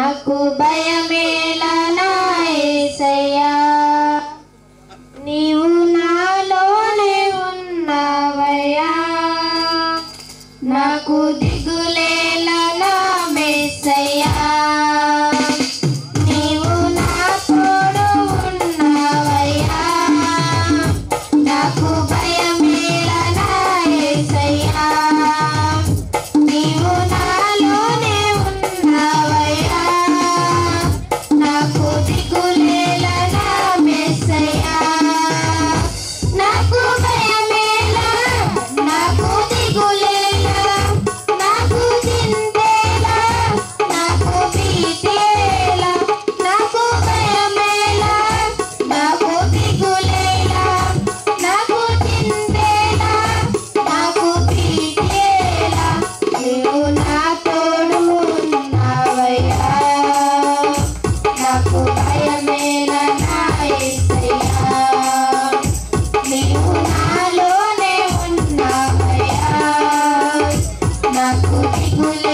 నాకు భయమేలా నా యేసయ్యా, నీవు నాలోనే ఉన్నావయ్యా. నాకు దిగులేలా నా యేసయ్యా, నీవు నా తోడు ఉన్నావయ్యా. నాకు భయమేలా నా యేసయ్యా, నీవు నాలోనే ఉన్నావయ్యా. నాకు దిగులేలా నా యేసయ్యా, నాకు భయమేలా, నాకు దిగులేలా, నాకు చింతేలా, నాకు భీతేలా. నాకు భయమేలా, నాకు దిగులేలా, నాకు చింతేలా, నాకు భీతేలా. నీవు నా తోడు ఉన్నావయ్యా, నాకు భయమేలా నా యేసయ్యా, నీవు నాలోనే ఉన్నావయ్యా. నాకు దిగులేలా